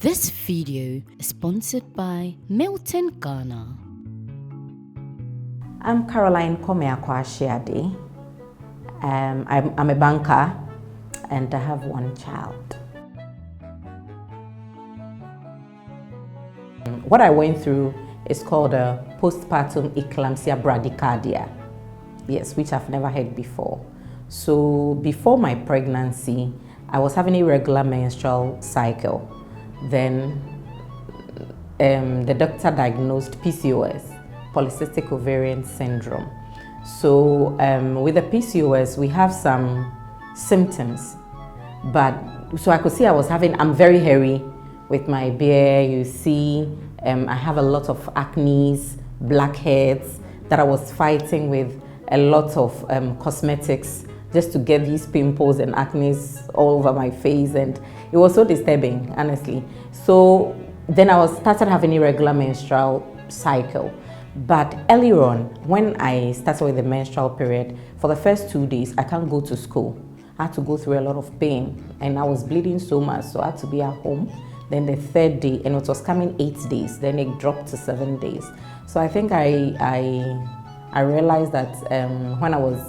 This video is sponsored by Milton Ghana. I'm Caroline Komeakwashiade. I'm a banker and I have one child. What I went through is called a postpartum eclampsia bradycardia. Yes, which I've never heard before. So before my pregnancy, I was having irregular menstrual cycle. Then the doctor diagnosed PCOS, polycystic ovarian syndrome. So with the PCOS, we have some symptoms, but so I could see I'm very hairy with my beard. You see, I have a lot of acne, blackheads that I was fighting with a lot of cosmetics just to get these pimples and acne all over my face, and it was so disturbing, honestly. So then I started having irregular menstrual cycle. But earlier on, when I started with the menstrual period, for the first 2 days, I can't go to school. I had to go through a lot of pain, and I was bleeding so much, so I had to be at home. Then the third day, and it was coming 8 days, then it dropped to 7 days. So I think I realized that when I was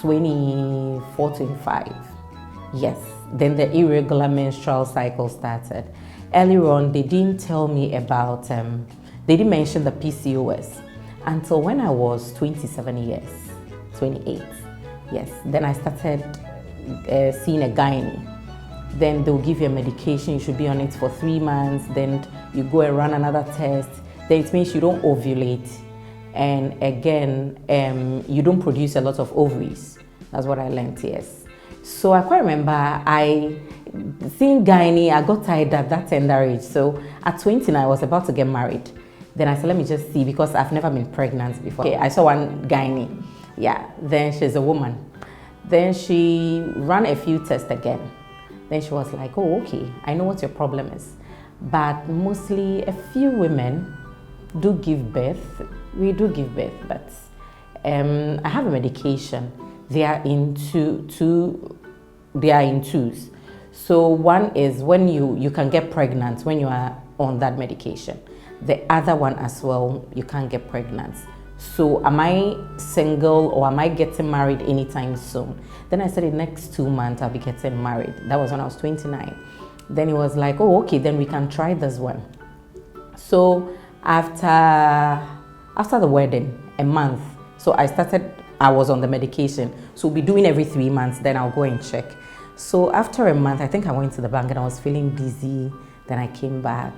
24, 25, yes, then the irregular menstrual cycle started. Earlier on, they didn't tell me about, they didn't mention the PCOS until when I was 27 years, 28, yes. Then I started seeing a Ghanaian. Then they'll give you a medication, you should be on it for 3 months, then you go and run another test, then it means you don't ovulate. And again, you don't produce a lot of ovaries. That's what I learned, yes. So I quite remember seeing Ghanaian, I got tired at that tender age. So at 29, I was about to get married. Then I said, let me just see, because I've never been pregnant before. Okay, I saw one Ghanaian, yeah, then she's a woman. Then she ran a few tests again. Then she was like, oh, okay, I know what your problem is. But mostly a few women do give birth. We do give birth, but I have a medication. They are in twos. So one is when you can get pregnant when you are on that medication. The other one as well, you can't get pregnant. So am I single or am I getting married anytime soon? Then I said the next 2 months I'll be getting married. That was when I was 29. Then he was like, oh, okay, then we can try this one. So after the wedding, a month, so I was on the medication. So we'll be doing every 3 months, then I'll go and check. So after a month, I think I went to the bank and I was feeling dizzy. Then I came back.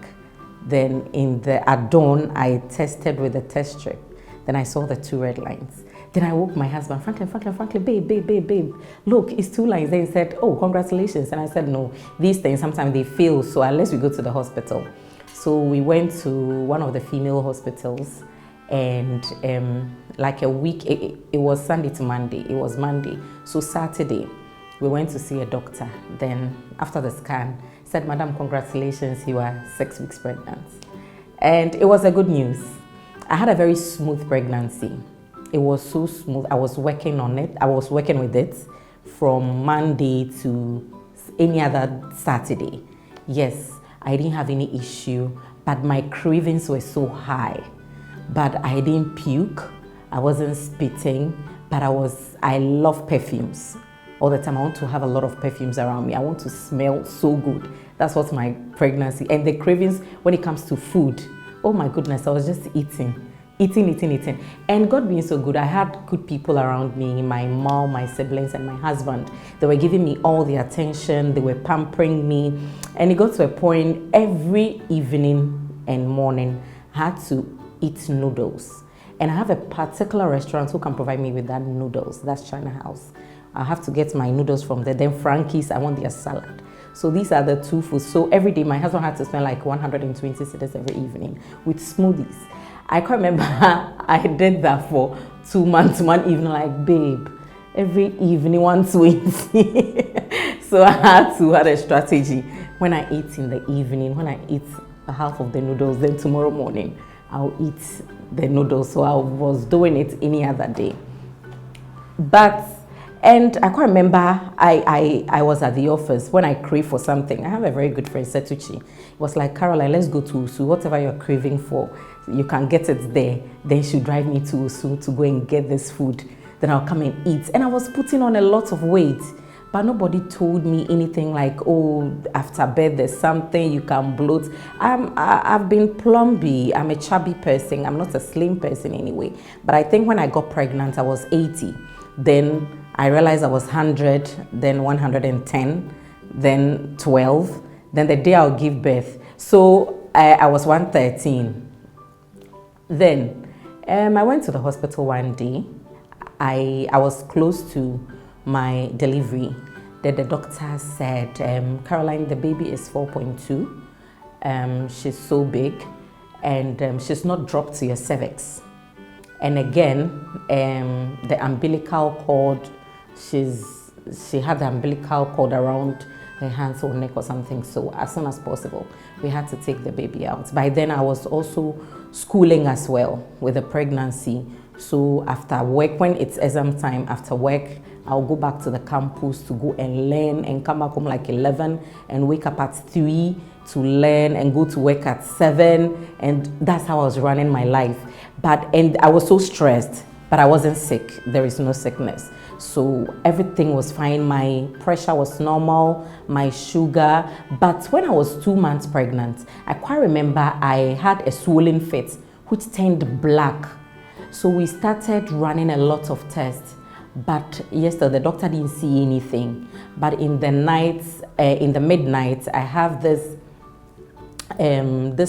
Then at dawn, I tested with the test strip. Then I saw the 2 red lines. Then I woke my husband, Franklin, babe, look, it's 2 lines. Then he said, oh, congratulations. And I said, no, these things, sometimes they fail, so unless we go to the hospital. So we went to one of the female hospitals, and like a week, it was Sunday to Monday, it was Monday. So Saturday, we went to see a doctor. Then after the scan, said, Madam, congratulations, you are 6 weeks pregnant. And it was a good news. I had a very smooth pregnancy. It was so smooth. I was working on it. I was working with it from Monday to any other Saturday. Yes, I didn't have any issue, but my cravings were so high. But I didn't puke. I wasn't spitting, but I love perfumes. All the time, I want to have a lot of perfumes around me. I want to smell so good. That's what's my pregnancy. And the cravings when it comes to food, oh my goodness, I was just eating. And God being so good, I had good people around me, my mom, my siblings, and my husband. They were giving me all the attention. They were pampering me. And it got to a point, every evening and morning, I had to eat noodles. And I have a particular restaurant who can provide me with that noodles. That's China House. I have to get my noodles from there. Then Frankie's, I want their salad. So these are the 2 foods. So every day, my husband had to spend like 120 cedis every evening with smoothies. I can't remember, I did that for 2 months, one evening, like, babe, every evening 120. So I had to have a strategy. When I eat in the evening, when I eat half of the noodles, then tomorrow morning, I'll eat the noodles. So I was doing it any other day. But And I quite remember I was at the office when I crave for something. I have a very good friend, Setuchi. It was like, Caroline, let's go to Usu. Whatever you're craving for, you can get it there. Then she'll drive me to Usu to go and get this food. Then I'll come and eat. And I was putting on a lot of weight. But nobody told me anything like, oh, after birth there's something, you can bloat. I've been plumpy. I'm a chubby person. I'm not a slim person anyway. But I think when I got pregnant, I was 80. Then I realized I was 100, then 110, then 12. Then the day I'll give birth. So I was 113. Then I went to the hospital one day. I was close to my delivery. Then the doctor said, Caroline, the baby is 4.2. She's so big and she's not dropped to your cervix. And again, the umbilical cord, she had the umbilical cord around her hands or neck or something. So as soon as possible, we had to take the baby out. By then I was also schooling as well with the pregnancy. So after work, when it's exam time, after work, I'll go back to the campus to go and learn and come back home like 11 and wake up at 3 to learn and go to work at 7. And that's how I was running my life. And I was so stressed, but I wasn't sick. There is no sickness. So everything was fine. My pressure was normal, my sugar. But when I was 2 months pregnant, I quite remember I had a swollen fit, which turned black. So we started running a lot of tests. But yesterday, the doctor didn't see anything. But in the nights, in the midnight, I have this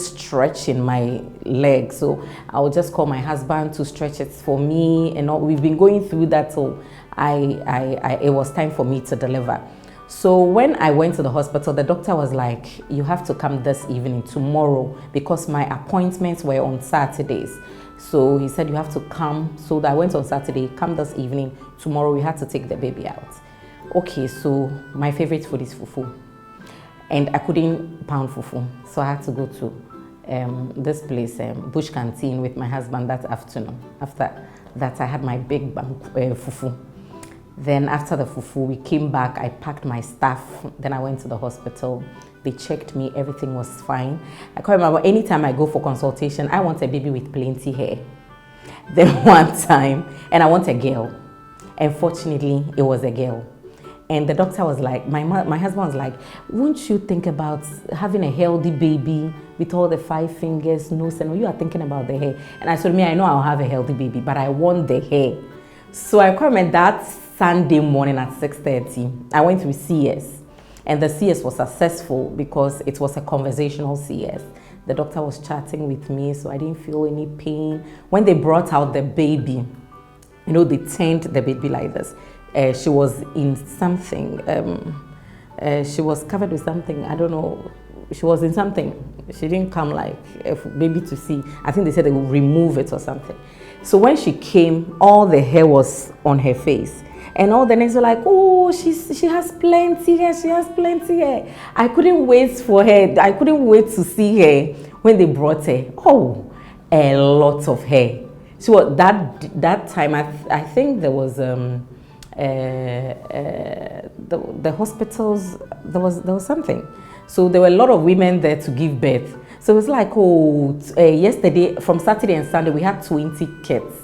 stretch in my leg. So I'll just call my husband to stretch it for me. And we've been going through that. So it was time for me to deliver. So when I went to the hospital, the doctor was like, you have to come this evening, tomorrow, because my appointments were on Saturdays. So he said, you have to come. So I went on Saturday, come this evening. Tomorrow we had to take the baby out. Okay, so my favorite food is fufu. And I couldn't pound fufu. So I had to go to this place, Bush Canteen, with my husband that afternoon. After that, I had my big fufu. Then after the fufu, we came back, I packed my stuff. Then I went to the hospital. They checked me, everything was fine. I can't remember, anytime I go for consultation, I want a baby with plenty hair. Then one time, and I want a girl. Unfortunately, it was a girl. And the doctor was like, my husband was like, won't you think about having a healthy baby with all the 5 fingers, nose, and you are thinking about the hair. And I told me, I know I'll have a healthy baby, but I want the hair. So I remember that Sunday morning at 6:30, I went through CS. And the CS was successful because it was a conversational CS. The doctor was chatting with me, so I didn't feel any pain. When they brought out the baby, you know, they turned the baby like this. She was in something. She was covered with something. I don't know. She was in something. She didn't come like a baby to see. I think they said they would remove it or something. So when she came, all the hair was on her face. And all the nurses were like, oh, she has plenty hair, she has plenty hair. I couldn't wait for her. I couldn't wait to see her when they brought her. Oh, a lot of hair. So that time, I think there was the hospitals, there was something. So there were a lot of women there to give birth. So it was like, oh, yesterday, from Saturday and Sunday, we had 20 kids.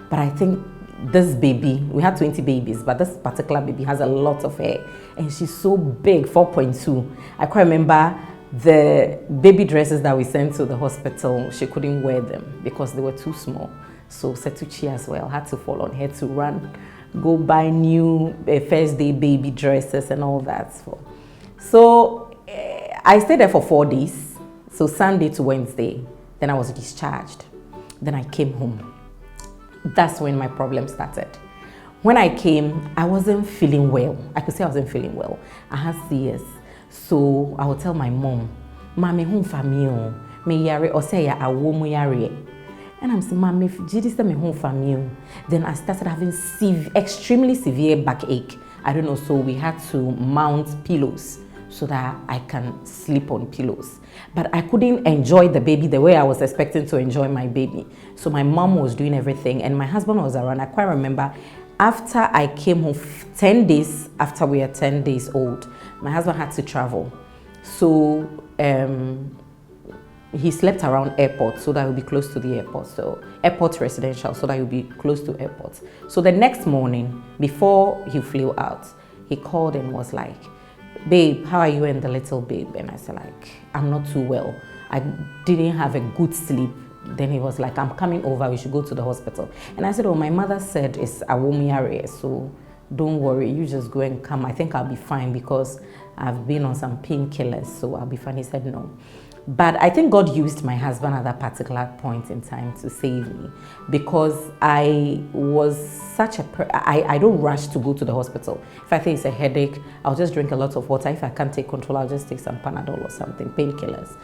But I think this baby, we had 20 babies, but this particular baby has a lot of hair. And she's so big, 4.2. I quite remember the baby dresses that we sent to the hospital, she couldn't wear them because they were too small. So Setuchi as well had to fall on her to run, go buy new first day baby dresses and all that. So I stayed there for 4 days. So Sunday to Wednesday, then I was discharged. Then I came home. That's when my problem started. When I came, I wasn't feeling well. I could say I wasn't feeling well. I had CS. So I would tell my mom, "Mommy, home for me, me yare or say I won't yare." And I'm saying, "Mommy, if me home for me." Then I started having extremely severe backache. I don't know. So we had to mount pillows so that I can sleep on pillows. But I couldn't enjoy the baby the way I was expecting to enjoy my baby. So my mom was doing everything and my husband was around. I quite remember After I came home, 10 days after we were 10 days old, my husband had to travel. So he slept around airport so that he'll be close to the airport. So airport residential, so that he'll be close to airport. So the next morning, before he flew out, he called and was like, babe, how are you and the little babe? And I said like, I'm not too well. I didn't have a good sleep. Then he was like, I'm coming over, we should go to the hospital. And I said, oh, my mother said it's a warm area, so don't worry, you just go and come. I think I'll be fine because I've been on some painkillers, so I'll be fine. He said no. But I think God used my husband at that particular point in time to save me, because I was such I don't rush to go to the hospital. If I think it's a headache, I'll just drink a lot of water. If I can't take control, I'll just take some Panadol or something, painkillers.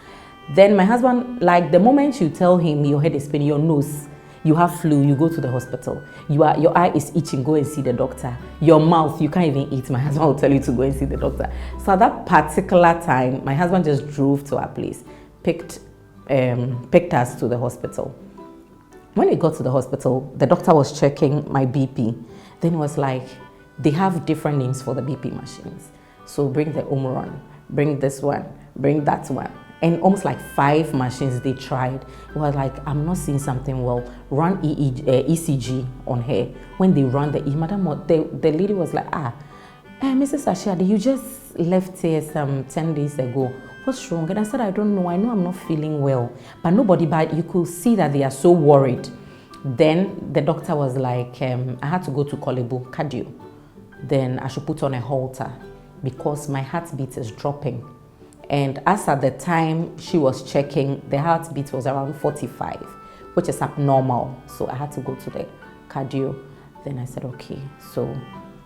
Then my husband, like the moment you tell him your head is paining, your nose, you have flu, you go to the hospital. Your eye is itching, go and see the doctor. Your mouth, you can't even eat. My husband will tell you to go and see the doctor. So at that particular time, my husband just drove to our place, picked us to the hospital. When we got to the hospital, the doctor was checking my BP. Then it was like, they have different names for the BP machines. So bring the Omron, bring this one, bring that one. And almost like 5 machines they tried. It was like, I'm not seeing something well. Run ECG on her. When they run the the lady was like, Mrs. Ashade, you just left here some 10 days ago. What's wrong? And I said, I don't know. I know I'm not feeling well. But you could see that they are so worried. Then the doctor was like, I had to go to Kolebu, cardio. Then I should put on a halter because my heartbeat is dropping. And as at the time she was checking, the heartbeat was around 45, which is abnormal. So I had to go to the cardio. Then I said, okay. So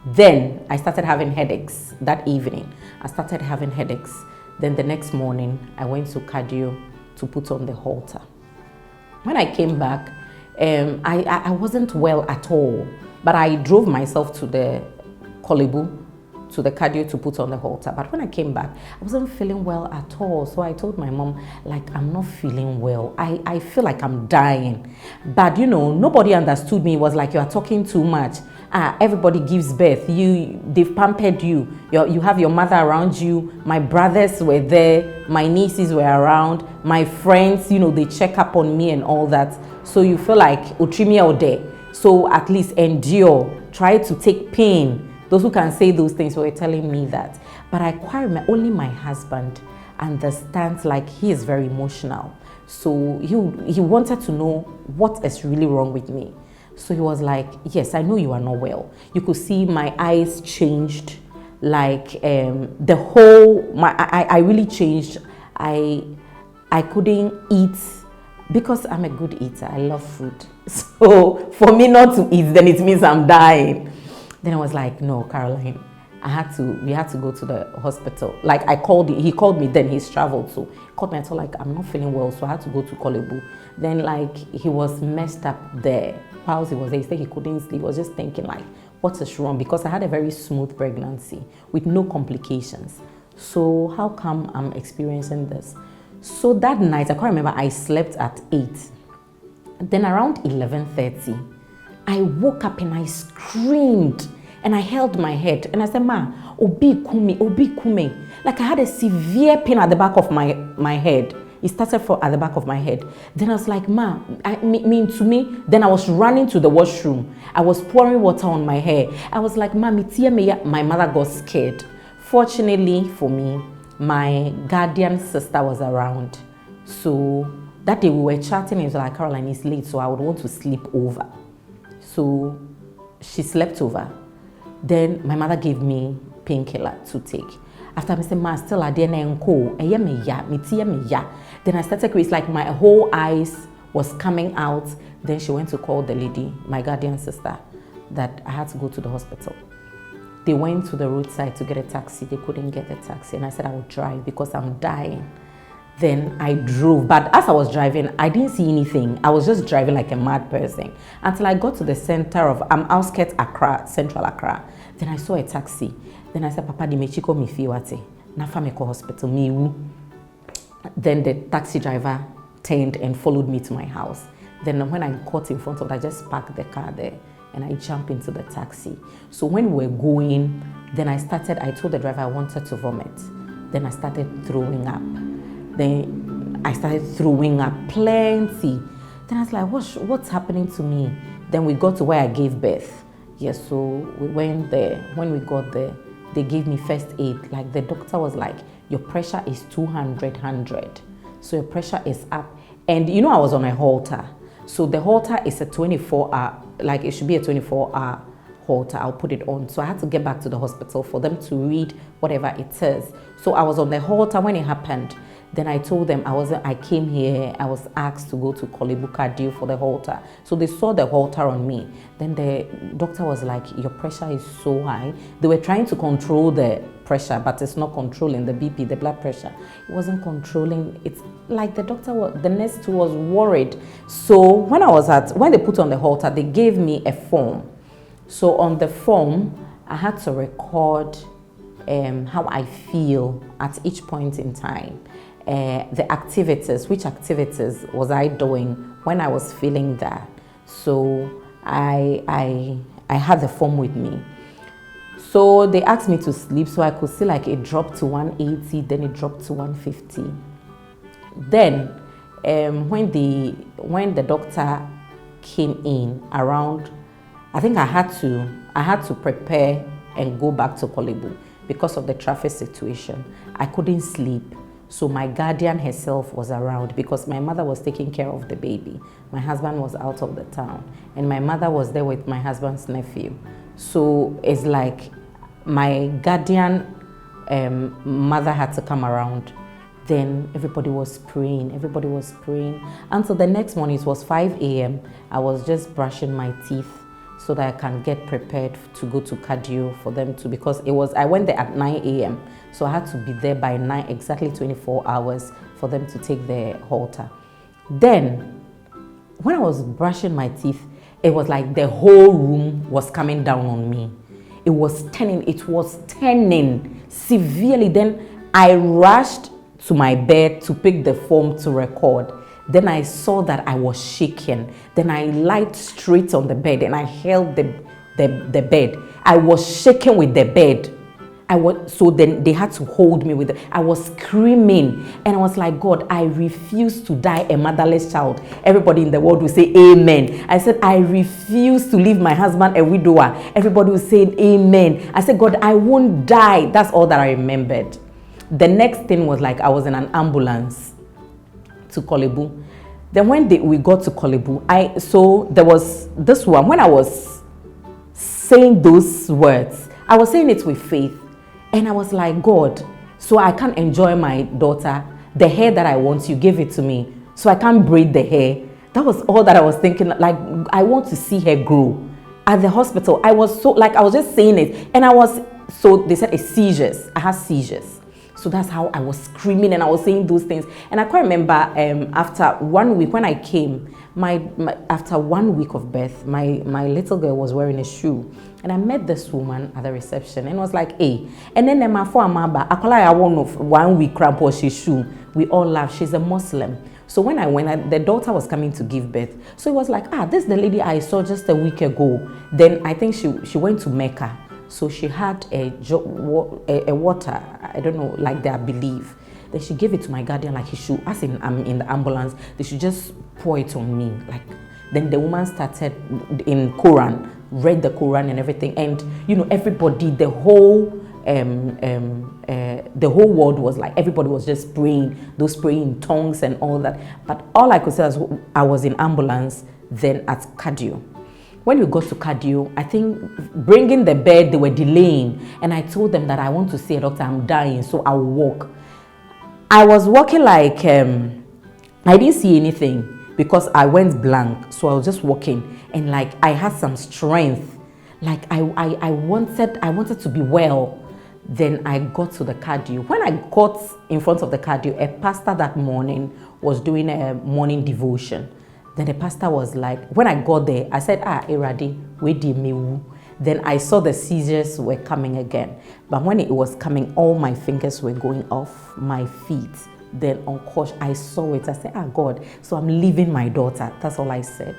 then I started having headaches that evening. I started having headaches. Then the next morning, I went to cardio to put on the halter. When I came back, I wasn't well at all, but I drove myself to the Kolebu, to the cardio to put on the halter. But when I came back, I wasn't feeling well at all. So I told my mom, like, I'm not feeling well. I feel like I'm dying. But you know, nobody understood me. It was like, you are talking too much. Everybody gives birth. They've pampered you. You have your mother around you. My brothers were there. My nieces were around. My friends, you know, they check up on me and all that. So you feel like, Utrimi out there. So at least endure. Try to take pain. Those who can say those things were telling me that. But I quite remember only my husband understands, like, he is very emotional. So he wanted to know what is really wrong with me. So he was like, yes, I know you are not well. You could see my eyes changed, like I really changed. I couldn't eat because I'm a good eater. I love food. So for me not to eat, then it means I'm dying. Then I was like, no, Caroline, we had to go to the hospital. Like he called me, then he's traveled. So he called me and told like, I'm not feeling well. So I had to go to Kolebu. Then like, he was messed up there. Whilst he was there, he said he couldn't sleep. He was just thinking like, what is wrong? Because I had a very smooth pregnancy with no complications. So how come I'm experiencing this? So that night, I can't remember, I slept at 8. Then around 11:30, I woke up and I screamed and I held my head and I said, Ma, obi kumi. Like I had a severe pain at the back of my head. It started at the back of my head. Then I was like, Ma, then I was running to the washroom. I was pouring water on my hair. I was like, Ma, my mother got scared. Fortunately for me, my guardian sister was around. So that day we were chatting and it was like, Caroline, it's late, so I would want to sleep over. So she slept over. Then my mother gave me painkiller to take. After I said, Ma, still then I started crying. It's like my whole eyes was coming out. Then she went to call the lady, my guardian sister, that I had to go to the hospital. They went to the roadside to get a taxi. They couldn't get a taxi. And I said, I would drive because I'm dying. Then I drove, but as I was driving, I didn't see anything. I was just driving like a mad person until I got to the center of outskirts Accra, Central Accra. Then I saw a taxi. Then I said, Papa, di mechiko mi fiwate. Nafa me ko hospital mi wu. Then the taxi driver turned and followed me to my house. Then when I got in front of it, I just parked the car there and I jumped into the taxi. So when we were going, then I told the driver I wanted to vomit. Then I started throwing up. Then I started throwing up plenty. Then I was like, what's happening to me? Then we got to where I gave birth. Yes, so we went there. When we got there, they gave me first aid. Like the doctor was like, your pressure is 200. So your pressure is up. And you know I was on a halter. So the halter is a 24-hour, like it should be a 24-hour halter. I'll put it on. So I had to get back to the hospital for them to read whatever it says. So I was on the halter when it happened. Then I told them I came here, I was asked to go to BRADYCARDIA for the halter. So they saw the halter on me. Then the doctor was like, your pressure is so high. They were trying to control the pressure, but it's not controlling the BP, the blood pressure. It wasn't controlling. It's like the nurse too was worried. So when they put on the halter, they gave me a form. So on the form, I had to record how I feel at each point in time. The activities, which activities was I doing when I was feeling that. So I had the form with me. So they asked me to sleep, so I could see like it dropped to 180, then it dropped to 150. Then when the doctor came in around, I think I had to prepare and go back to Kolebu because of the traffic situation. I couldn't sleep. So my guardian herself was around because my mother was taking care of the baby. My husband was out of the town and my mother was there with my husband's nephew. So it's like my guardian mother had to come around. Then everybody was praying. Until the next morning, it was 5 a.m. I was just brushing my teeth so that I can get prepared to go to cardio for them to, because I went there at 9 a.m. So I had to be there by 9, exactly 24 hours for them to take the halter. Then, when I was brushing my teeth, it was like the whole room was coming down on me. It was turning severely. Then I rushed to my bed to pick the form to record. Then I saw that I was shaking. Then I lied straight on the bed and I held the bed. I was shaking with the bed. So then they had to hold me with it. I was screaming and I was like, God, I refuse to die a motherless child. Everybody in the world will say amen. I said, I refuse to leave my husband a widower. Everybody will say amen. I said, God, I won't die. That's all that I remembered. The next thing was like I was in an ambulance to Kolebu. Then when we got to Kolebu, so there was this one. When I was saying those words, I was saying it with faith. And I was like, God, so I can't enjoy my daughter. The hair that I want, you give it to me. So I can't braid the hair. That was all that I was thinking. Like, I want to see her grow. At the hospital, I was just saying it. And so they said it's seizures. I had seizures. So that's how I was screaming and I was saying those things. And I quite remember after 1 week when I came, after 1 week of birth, my little girl was wearing a shoe. And I met this woman at the reception and was like, hey. And then my phone, I want 1 week cramp she shoe. We all laughed. She's a Muslim. So when I went, the daughter was coming to give birth. So it was like, this is the lady I saw just a week ago. Then I think she went to Mecca. So she had a water, I don't know, like their belief. Then she gave it to my guardian, like he should, as in I'm in the ambulance, they should just pour it on me. Like, then the woman started in Quran, read the Quran and everything. And, everybody, the whole world was like, everybody was just praying, those praying in tongues and all that. But all I could say was I was in ambulance, then at cardio. When we got to cardio, I think bringing the bed, they were delaying. And I told them that I want to see a doctor, I'm dying, so I'll walk. I was walking like, I didn't see anything because I went blank. So I was just walking and like I had some strength. Like I wanted to be well. Then I got to the cardio. When I got in front of the cardio, a pastor that morning was doing a morning devotion. Then the pastor was like, when I got there, I said, Eradi, we did me. Then I saw the seizures were coming again. But when it was coming, all my fingers were going off my feet. Then on course, I saw it. I said, God, so I'm leaving my daughter. That's all I said.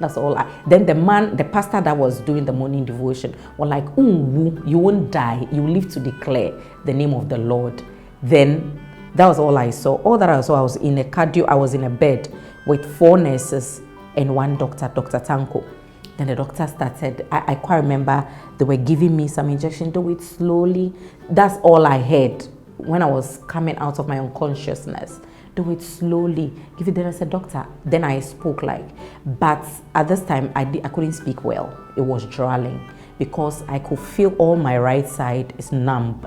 That's all. Then the pastor that was doing the morning devotion was like, you won't die. You live to declare the name of the Lord. Then that was all I saw. All that I saw, I was in a bed with 4 nurses and 1 doctor, Dr. Tanko. Then the doctor started, I quite remember they were giving me some injection, do it slowly. That's all I heard when I was coming out of my unconsciousness. Do it slowly. Give it. Then I said, doctor. Then I spoke but at this time I couldn't speak well. It was drawling because I could feel all my right side is numb.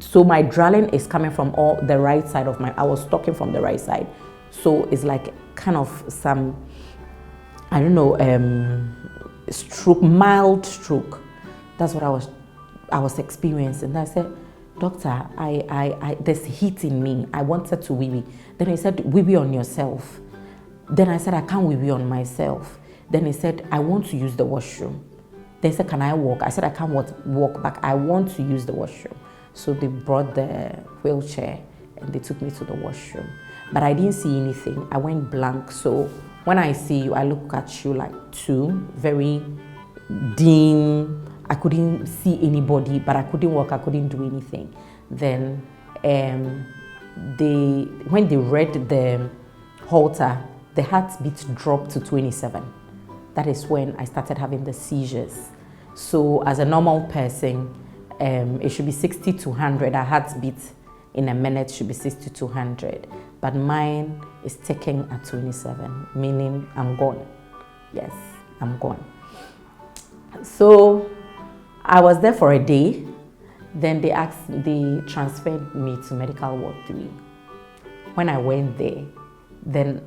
So my drawling is coming from all the right side of I was talking from the right side. So it's like kind of some, I don't know, stroke, mild stroke. That's what I was experiencing. And I said, doctor, there's heat in me. I wanted to wee-wee. Then he said, wee-wee on yourself. Then I said, I can't wee-wee on myself. Then he said, I want to use the washroom. They said, can I walk? I said, I can't walk back. I want to use the washroom. So they brought the wheelchair and they took me to the washroom. But I didn't see anything. I went blank. So when I see you, I look at you like 2, very dim. I couldn't see anybody, but I couldn't walk, I couldn't do anything. Then when they read the Holter, the heartbeat dropped to 27. That is when I started having the seizures. So as a normal person, it should be 60 to 100. Our heartbeat in a minute should be 60 to 100. But mine is ticking at 27, meaning I'm gone. Yes, I'm gone. So I was there for a day. Then they transferred me to medical ward 3. When I went there, then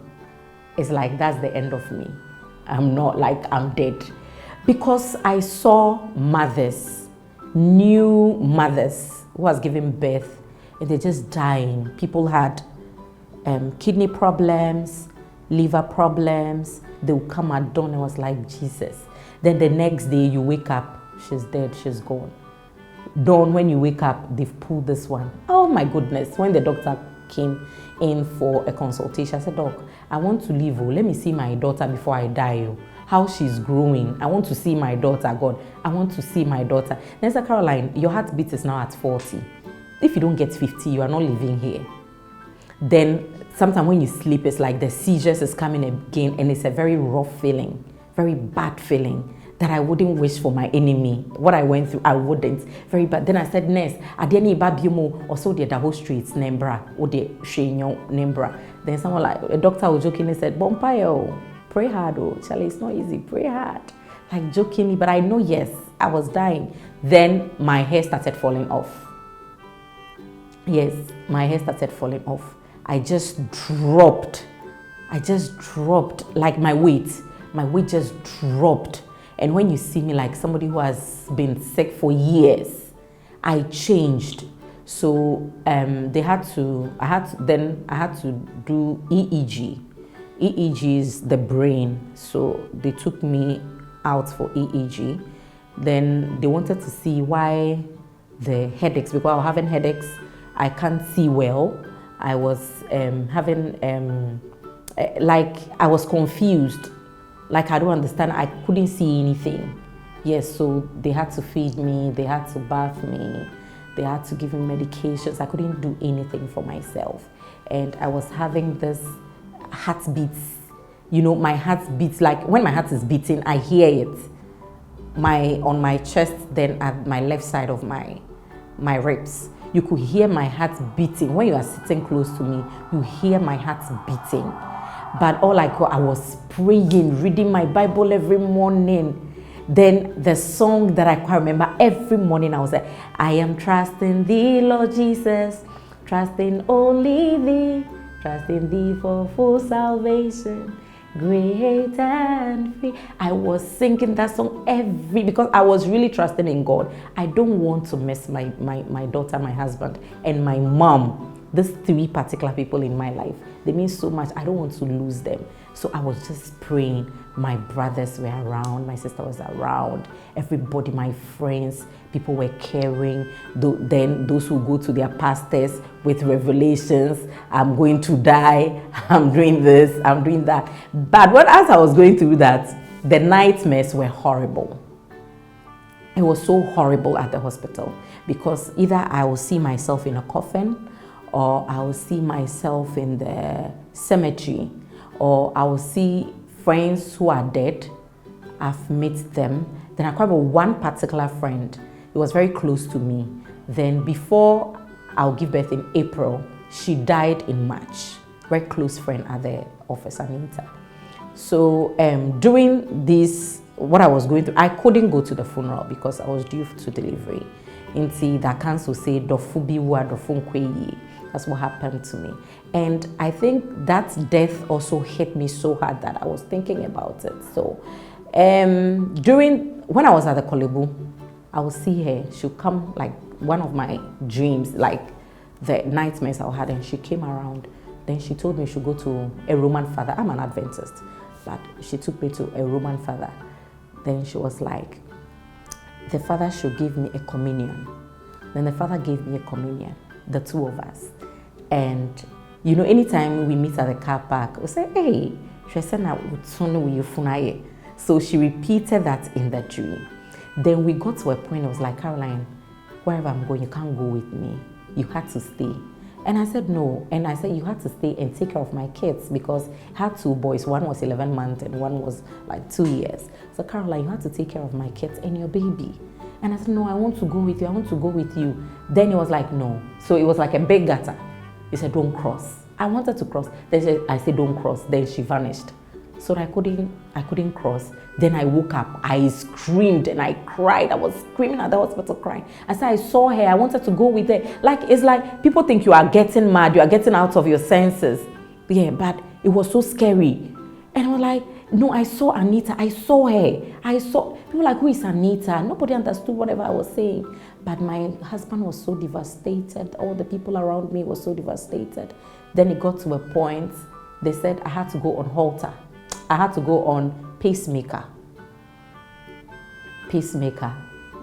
it's like that's the end of me. I'm not like I'm dead. Because I saw mothers, new mothers who was giving birth, and they're just dying. People had kidney problems, liver problems. They would come at dawn and I was like, Jesus. Then the next day you wake up, she's dead, she's gone. Dawn, when you wake up, they've pulled this one. Oh my goodness. When the doctor came in for a consultation, I said, Doc, I want to leave. Let me see my daughter before I die. How she's growing. I want to see my daughter, God. I want to see my daughter. Then I said, Caroline, your heartbeat is now at 40. If you don't get 50, you are not living here. Then sometimes when you sleep, it's like the seizures is coming again, and it's a very rough feeling, very bad feeling that I wouldn't wish for my enemy. What I went through, I wouldn't. Very bad. Then I said, nurse, adeni babiomo also the whole streets nembra or the shenyo nembra. Then someone like a doctor was jokingly said, Bompayo, pray hard, oh, Charlie, it's not easy, pray hard. Like jokingly, but I know, yes, I was dying. Then my hair started falling off. Yes, my hair started falling off. I just dropped like my weight just dropped. And when you see me like somebody who has been sick for years, I changed. So I had to do EEG. EEG is the brain. So they took me out for EEG. Then they wanted to see why the headaches, because I was having headaches. I can't see well. I was having, like I was confused. Like I don't understand, I couldn't see anything. Yes, so they had to feed me, they had to bath me, they had to give me medications. I couldn't do anything for myself. And I was having this heartbeats, you know, my heart beats, like when my heart is beating, I hear it. On my chest, then at my left side of my ribs. You could hear my heart beating. When you are sitting close to me, you hear my heart beating. But all I was praying, reading my Bible every morning. Then the song that I quite remember every morning, I was like, I am trusting thee, Lord Jesus, trusting only thee, trusting thee for full salvation, great and free. I was singing that song because I was really trusting in God. I don't want to miss my daughter, my husband, and my mom. These 3 particular people in my life, They mean so much. I don't want to lose them. So I was just praying. My brothers were around, my sister was around, everybody, my friends, people were caring. Then those who go to their pastors with revelations, I'm going to die, I'm doing this, I'm doing that. But as I was going through that, the nightmares were horrible. It was so horrible at the hospital because either I will see myself in a coffin, or I will see myself in the cemetery, or I will see friends who are dead. I've met them. Then I remember one particular friend, it was very close to me. Then before I'll give birth in April, she died in March. Very close friend at the office, Anita. So during this, what I was going through, I couldn't go to the funeral because I was due to delivery. Inti that council say dofubiwa dofunkweyi. That's what happened to me. And I think that death also hit me so hard that I was thinking about it. So when I was at the Kolebu, I would see her. She'll come, like one of my dreams, like the nightmares I had, and she came around. Then she told me she should go to a Roman father. I'm an Adventist, but she took me to a Roman father. Then she was like, the father should give me a communion. Then the father gave me a communion, the two of us. And you know, anytime we meet at the car park, we say, hey, so she repeated that in the dream. Then we got to a point, I was like, Caroline, wherever I'm going, you can't go with me. You had to stay. And I said, no. And I said, you had to stay and take care of my kids because I had two boys. One was 11 months and one was like 2 years. So Caroline, you had to take care of my kids and your baby. And I said, no, I want to go with you. I want to go with you. Then he was like, no. So it was like a big gutter. He said, don't cross. I wanted to cross. Then I said, don't cross. Then she vanished. So I couldn't cross. Then I woke up. I screamed and I cried. I was screaming at the hospital crying. I said, I saw her. I wanted to go with her. Like, it's like people think you are getting mad. You are getting out of your senses. Yeah, but it was so scary. And I was like, no, I saw Anita. I saw her. People were like, who is Anita? Nobody understood whatever I was saying. But my husband was so devastated. All the people around me were so devastated. Then it got to a point, they said I had to go on Holter. I had to go on pacemaker. Pacemaker.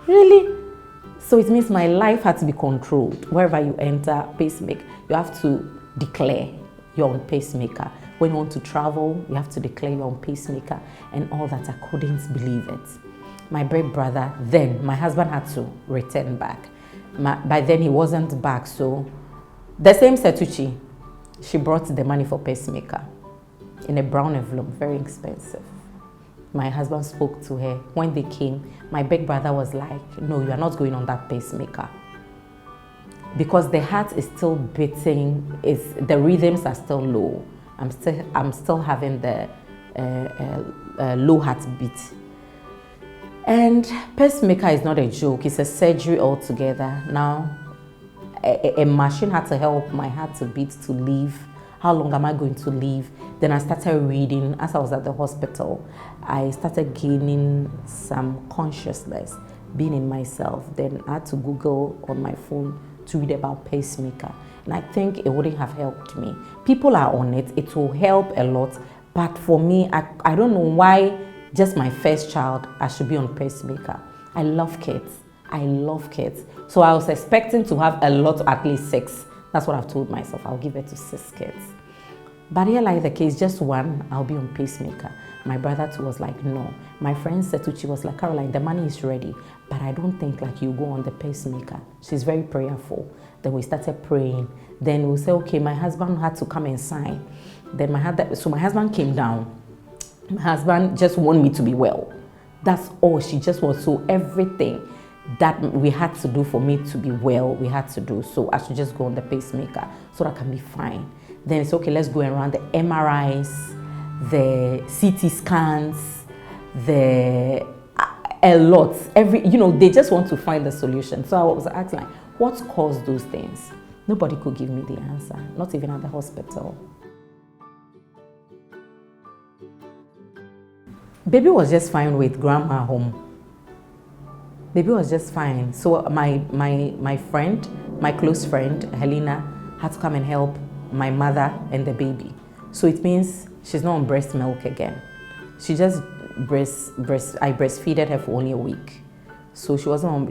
Really? So it means my life had to be controlled. Wherever you enter pacemaker, you have to declare you're on pacemaker. When you want to travel, you have to declare you're on pacemaker and all that. I couldn't believe it. My big brother, then my husband had to return back. By then he wasn't back, so the same Setuchi, she brought the money for pacemaker in a brown envelope, very expensive. My husband spoke to her. When they came, my big brother was like, no, you are not going on that pacemaker. Because the heart is still beating, the rhythms are still low. I'm still having the low heartbeat. And pacemaker is not a joke, it's a surgery altogether. Now, a machine had to help my heart to beat to live. How long am I going to live? Then I started reading. As I was at the hospital, I started gaining some consciousness, being in myself. Then I had to Google on my phone to read about pacemaker. And I think it wouldn't have helped me. People are on it, it will help a lot. But for me, I don't know why just my first child, I should be on pacemaker. I love kids. I love kids. So I was expecting to have a lot, at least 6. That's what I've told myself. I'll give it to 6 kids. But here, like the case, just 1, I'll be on pacemaker. My brother too was like, no. My friend Setuchi was like, Caroline, the money is ready, but I don't think like you go on the pacemaker. She's very prayerful. Then we started praying. Then we said, okay, my husband had to come and sign. Then my husband came down. My husband just wanted me to be well. That's all. She just was, so everything that we had to do for me to be well, we had to do. So I should just go on the pacemaker so that I can be fine. Then it's okay, let's go around the MRIs, the CT scans, a lot. They just want to find the solution. So I was asking, like, what caused those things? Nobody could give me the answer, not even at the hospital. Baby was just fine with grandma home. Baby was just fine. So my friend, my close friend, Helena, had to come and help my mother and the baby. So it means she's not on breast milk again. She just I breastfeeded her for only a week. So she was on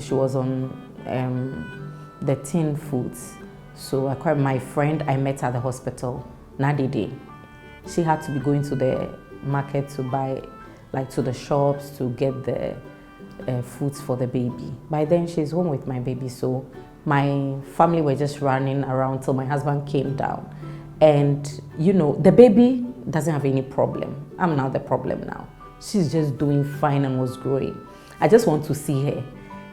the tin foods. So I called my friend, I met at the hospital, Nadide. She had to be going to the market to buy, like to the shops to get the foods for the baby. By then she's home with my baby, so my family were just running around till my husband came down. And you know, the baby doesn't have any problem. I'm now the problem now. She's just doing fine and was growing. I just want to see her.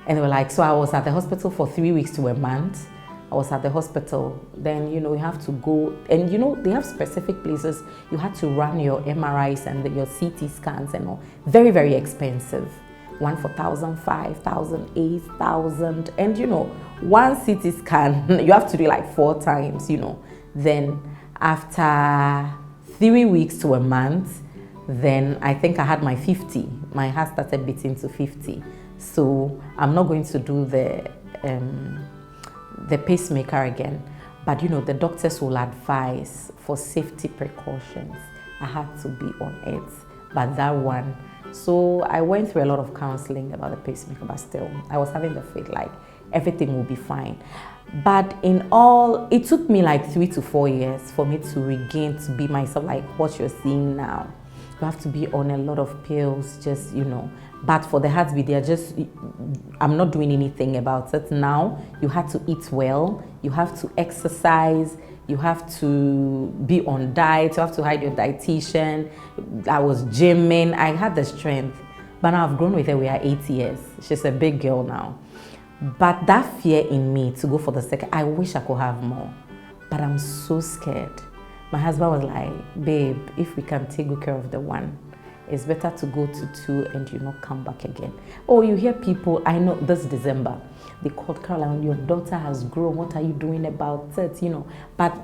And they were like, so I was at the hospital for 3 weeks to a month. I was at the hospital. Then, you know, you have to go, and you know, they have specific places. You had to run your MRIs and your CT scans and all. Very, very expensive. One for 1,500, 1,000, 8,000. And you know, one CT scan, you have to do like 4 times, you know. Then after 3 weeks to a month, then I think I had my 50. My heart started beating to 50. So I'm not going to do the pacemaker again. But you know, the doctors will advise for safety precautions. I had to be on it. But that one, so I went through a lot of counseling about the pacemaker, but still, I was having the faith like everything will be fine. But in all, it took me like 3 to 4 years for me to regain, to be myself, like what you're seeing now. You have to be on a lot of pills, just, you know. But for the heartbeat, I'm not doing anything about it now. You have to eat well, you have to exercise, you have to be on diet, you have to hide your dietitian. I was gymming, I had the strength. But now I've grown with her, we are 8 years. She's a big girl now. But that fear in me to go for the second, I wish I could have more. But I'm so scared. My husband was like, babe, if we can take good care of the one, it's better to go to 2 and you not come back again. Oh, you hear people, I know this December, they called Caroline, your daughter has grown, what are you doing about it, you know. But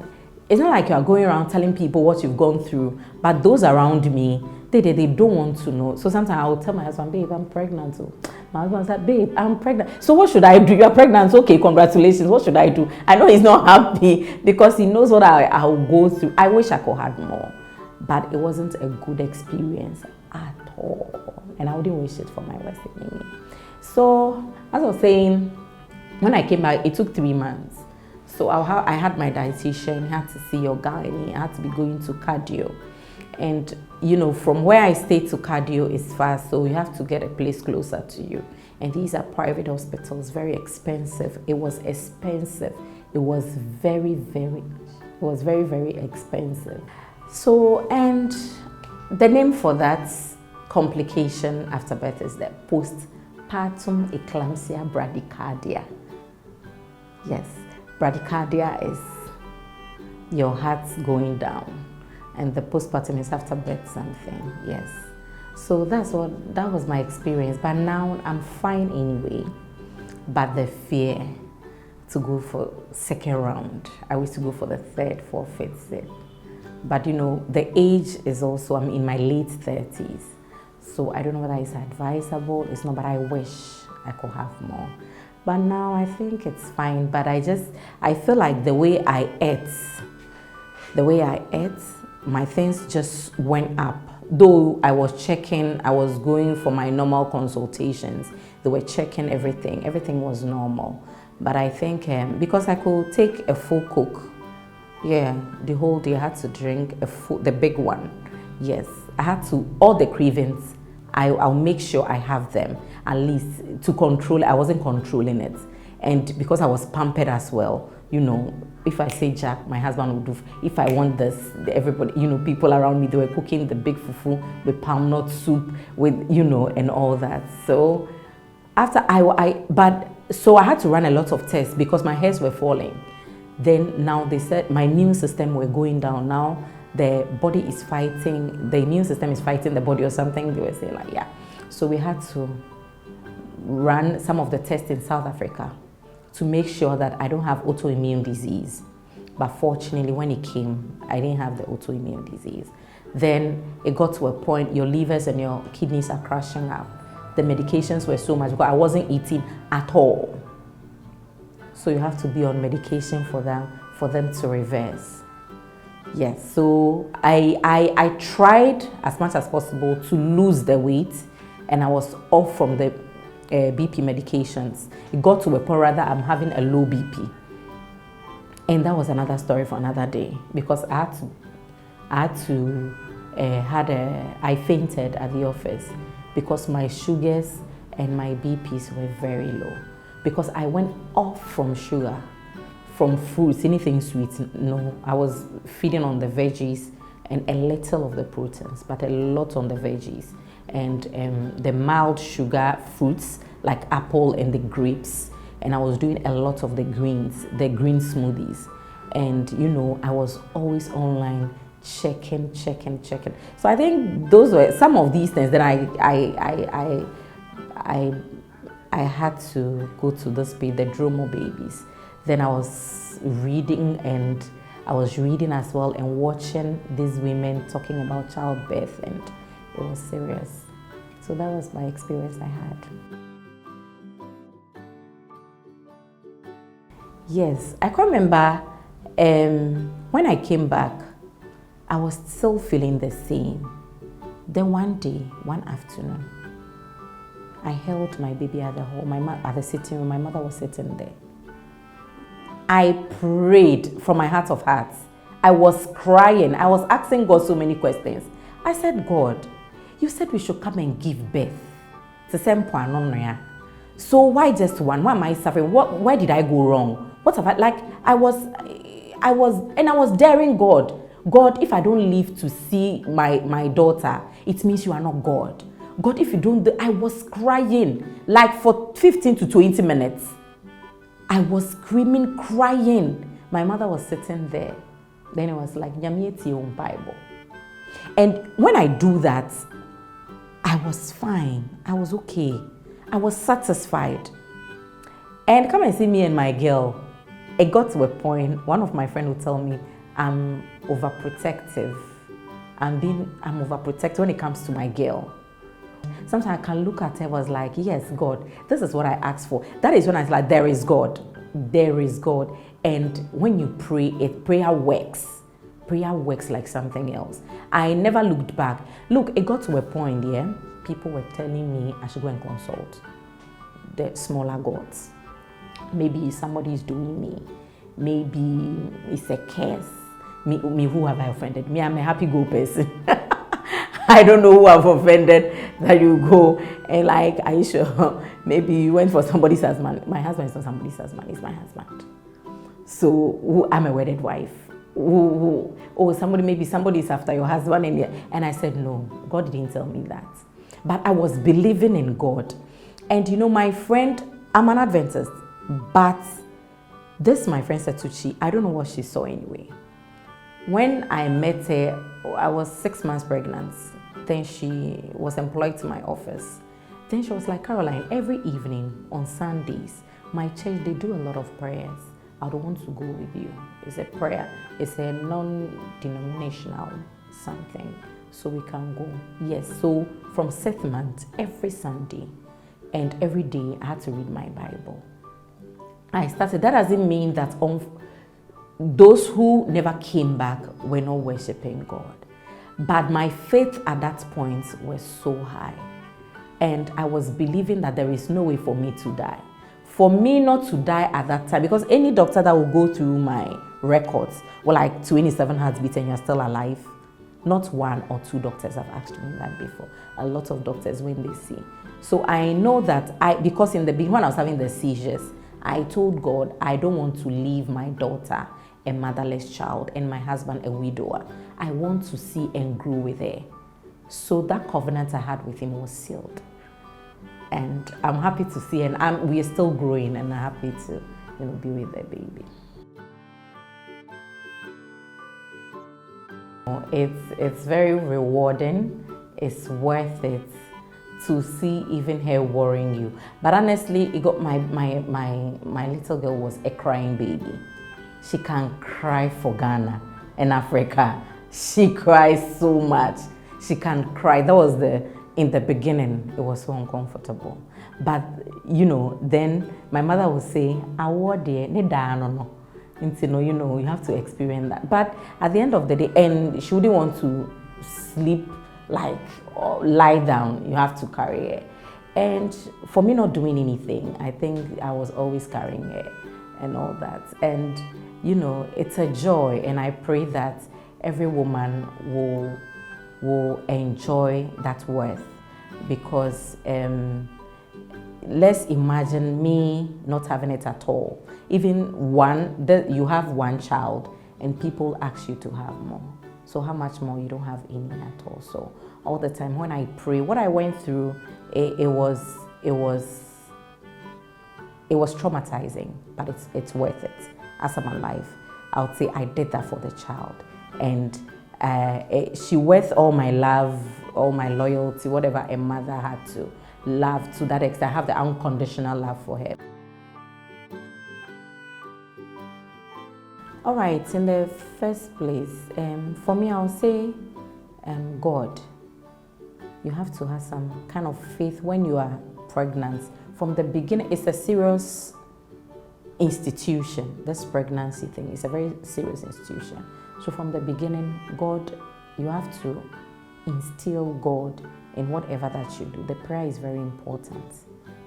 it's not like you are going around telling people what you've gone through, but those around me, they don't want to know. So sometimes I will tell my husband, babe, I'm pregnant. So my husband said, babe, I'm pregnant. So what should I do? You're pregnant. Okay, congratulations. What should I do? I know he's not happy because he knows what I will go through. I wish I could have more, but it wasn't a good experience at all. And I wouldn't wish it for my worst enemy. So as I was saying, when I came back, it took 3 months. So I had my dietitian, I had to see your Ghanaian, I had to be going to cardio. And you know, from where I stayed to cardio is far, so you have to get a place closer to you. And these are private hospitals, very expensive. It was expensive. It was very, very expensive. So, and the name for that complication after birth is the postpartum eclampsia bradycardia. Yes, bradycardia is your heart going down. And the postpartum is after birth something, yes. So that was my experience. But now I'm fine anyway. But the fear to go for second round, I wish to go for the 3rd, 4th, 5th, 6th. But you know, the age is also, I'm in my late 30s. So I don't know whether it's advisable, it's not, but I wish I could have more. But now I think it's fine. But I feel like the way I ate, my things just went up. Though I was going for my normal consultations. They were checking everything was normal. But I think because I could take a full Coke, yeah, the whole day I had to drink the big one. Yes, I had to, all the cravings, I'll make sure I have them, at least to control. I wasn't controlling it. And because I was pampered as well, you know, if I say Jack, my husband would do. If I want this, everybody, you know, people around me, they were cooking the big fufu with palm nut soup, with, you know, and all that. So after so I had to run a lot of tests because my hairs were falling. Then now they said my immune system were going down. Now the body is fighting, the immune system is fighting the body or something. They were saying like, yeah. So we had to run some of the tests in South Africa to make sure that I don't have autoimmune disease. But fortunately, when it came, I didn't have the autoimmune disease. Then it got to a point, your livers and your kidneys are crashing up. The medications were so much, because I wasn't eating at all. So you have to be on medication for them to reverse. Yes, so I tried as much as possible to lose the weight, and I was off from the BP medications. It got to a point rather I'm having a low BP. And that was another story for another day, because I fainted at the office because my sugars and my BPs were very low. Because I went off from sugar, from fruits, anything sweet, no. I was feeding on the veggies and a little of the proteins, but a lot on the veggies. And the mild sugar fruits like apple and the grapes. And I was doing a lot of the greens, the green smoothies. And you know, I was always online checking. So I think those were some of these things that I had to go to this page, the DromoBabies. Then I was reading, and I was reading as well and watching these women talking about childbirth, and it was serious. So that was my experience I had. Yes, I can remember when I came back, I was still feeling the same. Then one day, one afternoon, I held my baby at the home, at the sitting room. My mother was sitting there. I prayed from my heart of hearts. I was crying. I was asking God so many questions. I said, God, you said we should come and give birth. So why just one? Why am I suffering? Where did I go wrong? What have I was daring God. God, if I don't live to see my daughter, it means you are not God. God, if you don't, I was crying like for 15 to 20 minutes. I was screaming, crying. My mother was sitting there. Then it was like, Nyamieti on Bible. And when I do that, I was fine. I was okay. I was satisfied. And come and see me and my girl. It got to a point, one of my friends would tell me, I'm overprotective. I'm overprotective when it comes to my girl. Sometimes I can look at her and was like, yes, God, this is what I asked for. That is when I was like, there is God. There is God. And when you pray, prayer works. Prayer works like something else. I never looked back. Look, it got to a point, yeah, people were telling me I should go and consult the smaller gods. Maybe somebody is doing me. Maybe it's a curse. Me, who have I offended? Me, I'm a happy go person. I don't know who I've offended that you go and like, are you sure? Maybe you went for somebody's husband. My husband is not somebody's husband, he's my husband. So I'm a wedded wife. Maybe somebody is after your husband. And I said, no, God didn't tell me that. But I was believing in God. And you know, my friend, I'm an Adventist, but this, my friend Satuchi, I don't know what she saw anyway. When I met her, I was 6 months pregnant. Then she was employed to my office. Then she was like, Caroline, every evening on Sundays, my church, they do a lot of prayers. I don't want to go with you. It's a prayer. It's a non-denominational something. So we can go. Yes, so from 6 months, every Sunday and every day, I had to read my Bible. I started. That doesn't mean that those who never came back were not worshiping God. But my faith at that point was so high. And I was believing that there is no way for me to die. For me not to die at that time, because any doctor that will go through my records were like 27 heartbeats and you're still alive. Not 1 or 2 doctors have asked me that before. A lot of doctors when they see. So I know that because in the beginning when I was having the seizures, I told God, I don't want to leave my daughter a motherless child and my husband a widower. I want to see and grow with her. So that covenant I had with him was sealed. And I'm happy to see, and we are still growing, and I'm happy to, be with the baby. It's very rewarding. It's worth it to see even her worrying you. But honestly, it got my little girl was a crying baby. She can cry for Ghana and Africa. She cries so much. She can cry. That was in the beginning, it was so uncomfortable. But, then my mother would say, You have to experience that. But at the end of the day, and she wouldn't want to sleep like or lie down, you have to carry her. And for me not doing anything, I think I was always carrying her and all that. And it's a joy, and I pray that every woman will enjoy that worth, because let's imagine me not having it at all. Even you have one child and people ask you to have more. So how much more you don't have any at all? So all the time when I pray, what I went through, it was traumatizing, but it's worth it. As I'm alive, I would say I did that for the child, and she worth all my love, all my loyalty, whatever a mother had to love to that extent. I have the unconditional love for her. All right, in the first place, for me, I'll say God. You have to have some kind of faith when you are pregnant. From the beginning, it's a serious institution. This pregnancy thing is a very serious institution. So from the beginning, God, you have to instill God in whatever that you do. The prayer is very important.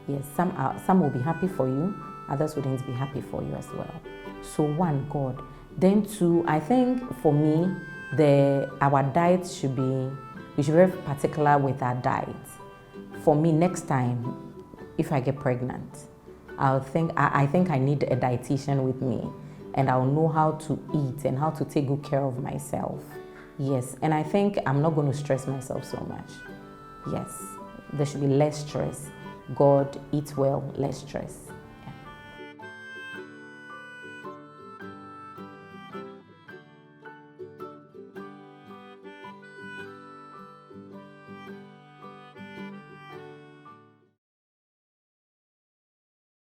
Yes, some will be happy for you, others wouldn't be happy for you as well. So one, God. Then two, I think for me, our diet should be, we should be very particular with our diet. For me, next time, if I get pregnant, I think I need a dietitian with me, and I'll know how to eat and how to take good care of myself. Yes, and I think I'm not going to stress myself so much. Yes, there should be less stress. God, eat well, less stress.